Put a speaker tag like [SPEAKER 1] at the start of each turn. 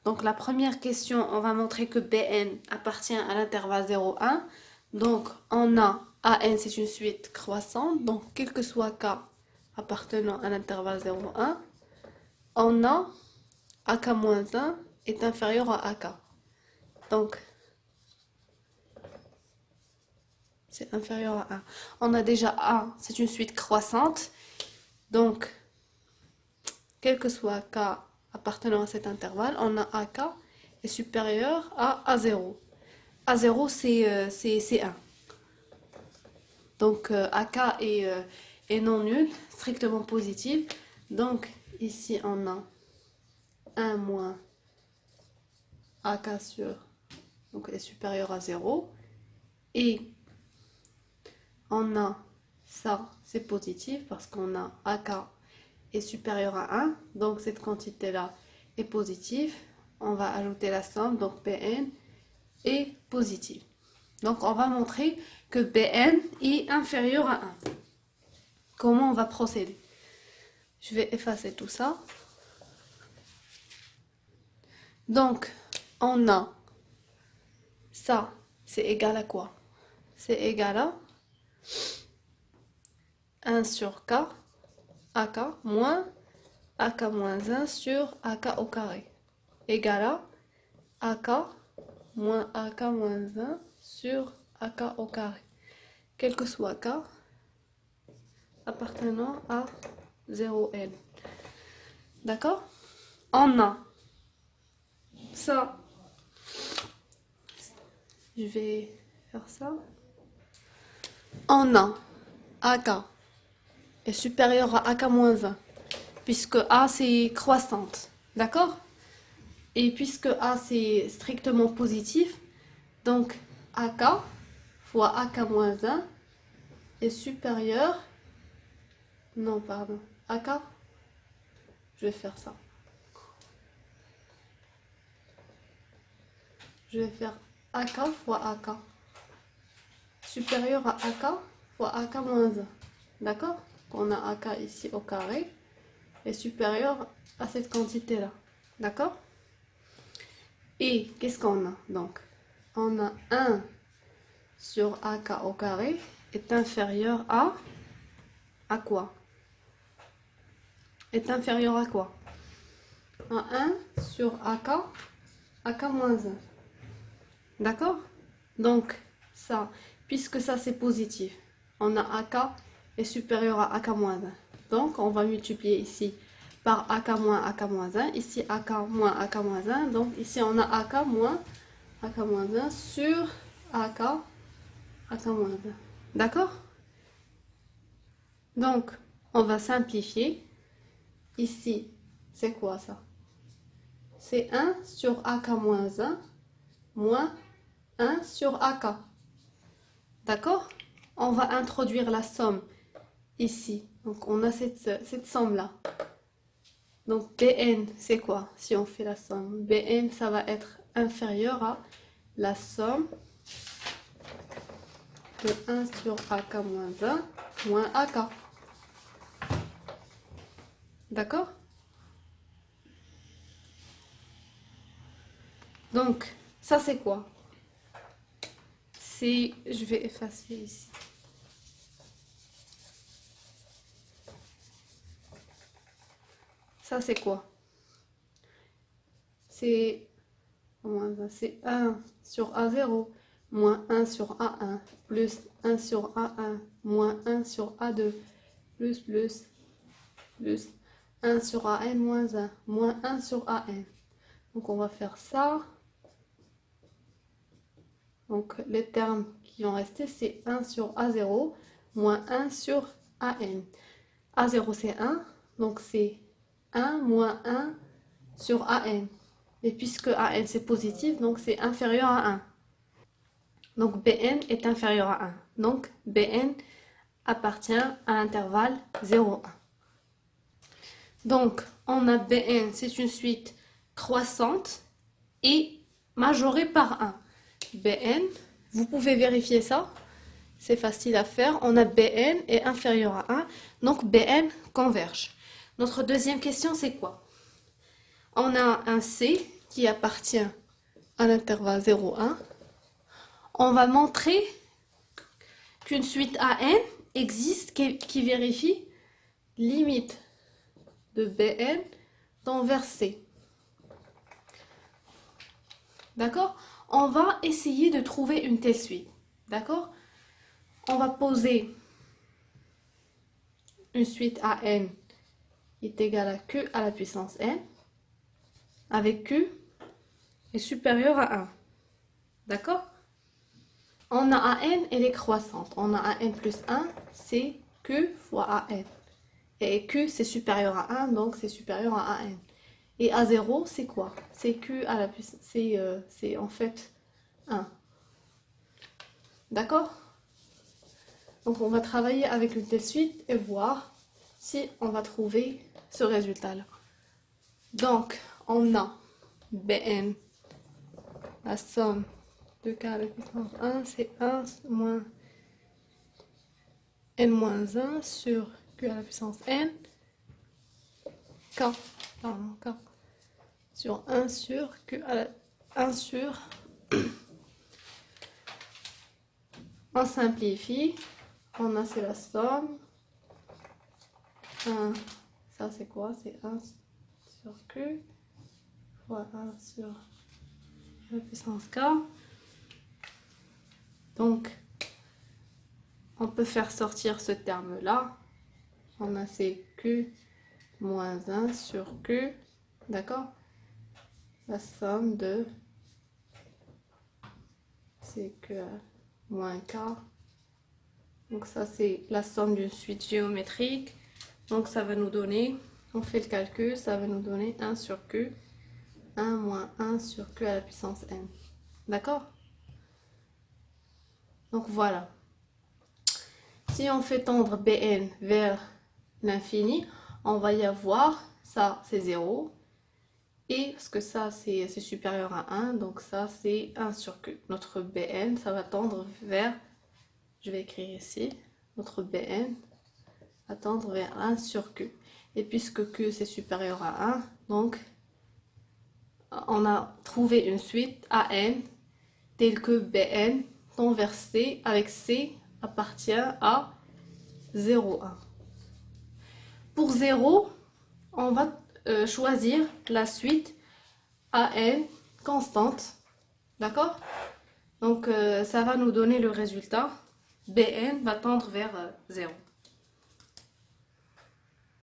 [SPEAKER 1] Donc la première question, on va montrer que Bn appartient à l'intervalle 0,1. Donc on a An, c'est une suite croissante. Donc quel que soit K appartenant à l'intervalle 0,1, on a AK-1 est inférieur à AK. Donc c'est inférieur à 1. On a déjà A, c'est une suite croissante. Donc quel que soit K appartenant à cet intervalle, on a AK est supérieur à A0. A0, c'est 1. Donc AK est non nul, strictement positif. Donc ici, on a 1 moins AK sur, donc est supérieur à 0. Et on a ça, c'est positif parce qu'on a AK est supérieur à 1. Donc cette quantité-là est positive. On va ajouter la somme, donc Bn est positive. Donc on va montrer que Bn est inférieur à 1. Comment on va procéder? Je vais effacer tout ça. Donc on a ça, c'est égal à quoi? C'est égal à 1 sur K, AK, moins AK moins 1 sur AK au carré. Égal à AK moins AK moins 1 sur AK au carré. Quel que soit K appartenant à 0N. D'accord? On a ça. Je vais faire ça. On a AK est supérieur à AK moins 1. Puisque A c'est croissante. D'accord? Et puisque A c'est strictement positif, donc AK fois AK moins 1 est supérieur. Non, pardon. AK, je vais faire ça. Je vais faire AK fois AK. Supérieur à AK fois AK moins 1. D'accord? On a AK ici au carré est supérieur à cette quantité-là. D'accord? Et qu'est-ce qu'on a? Donc, on a 1 sur AK au carré est inférieur à quoi? Est inférieur à quoi? À 1 sur AK moins 1. D'accord? Donc, ça, puisque ça c'est positif, on a AK est supérieur à AK moins 1. Donc, on va multiplier ici par AK moins AK moins 1. Ici, AK moins AK moins 1. Donc, ici, on a AK moins AK moins 1 sur AK moins 1. D'accord? Donc, on va simplifier. Ici, c'est quoi ça? C'est 1 sur AK moins 1 moins 1 sur AK. D'accord? On va introduire la somme ici. Donc, on a cette somme-là. Donc, Bn, c'est quoi si on fait la somme? Bn, ça va être inférieur à la somme de 1 sur AK moins 1 moins AK. D'accord? Donc, ça c'est quoi? Je vais effacer ici. Ça c'est quoi? C'est 1 sur A0 moins 1 sur A1 plus 1 sur A1 moins 1 sur A2 plus 1 sur AN moins 1 moins 1 sur AN. Donc on va faire ça. Donc les termes qui vont rester, c'est 1 sur A0 moins 1 sur AN. A0 c'est 1, donc c'est 1 moins 1 sur AN. Et puisque AN c'est positif, donc c'est inférieur à 1. Donc Bn est inférieur à 1. Donc Bn appartient à l'intervalle 0,1. Donc on a Bn, c'est une suite croissante et majorée par 1. Bn, vous pouvez vérifier ça, c'est facile à faire. On a Bn est inférieur à 1, donc Bn converge. Notre deuxième question, c'est quoi? On a un C qui appartient à l'intervalle 0, 1, on va montrer qu'une suite AN existe qui vérifie limite de BN dans vers C. D'accord? On va essayer de trouver une telle suite. D'accord? On va poser une suite AN qui est égale à Q à la puissance N, avec Q est supérieur à 1. D'accord? On a AN, elle est croissante. On a AN plus 1, c'est Q fois AN. Et Q, c'est supérieur à 1, donc c'est supérieur à AN. Et A0, c'est quoi? C'est Q à la puissance, c'est en fait 1. D'accord? Donc on va travailler avec une telle suite et voir si on va trouver ce résultat-là. Donc on a Bn, la somme de K à la puissance 1, c'est 1 moins N moins 1 sur Q à la puissance N, K, pardon, K, sur 1 sur Q à la 1 sur... On simplifie, on a c'est la somme, 1, ça c'est quoi? C'est 1 sur Q fois 1 sur la puissance K. Donc, on peut faire sortir ce terme-là. On a c'est Q moins 1 sur Q, d'accord? La somme de c'est Q moins K. Donc ça c'est la somme d'une suite géométrique. Donc ça va nous donner, on fait le calcul, ça va nous donner 1 sur Q, 1 moins 1 sur Q à la puissance N. D'accord? Donc voilà. Si on fait tendre Bn vers l'infini, on va y avoir, ça c'est 0. Et parce que ça c'est supérieur à 1, donc ça c'est 1 sur Q. Notre Bn, ça va tendre vers, je vais écrire ici, notre Bn va tendre vers 1 sur Q. Et puisque Q c'est supérieur à 1, donc on a trouvé une suite AN telle que Bn tend vers C avec C appartient à 0, 1. Pour 0, on va choisir la suite AN constante. D'accord? Donc ça va nous donner le résultat. Bn va tendre vers 0.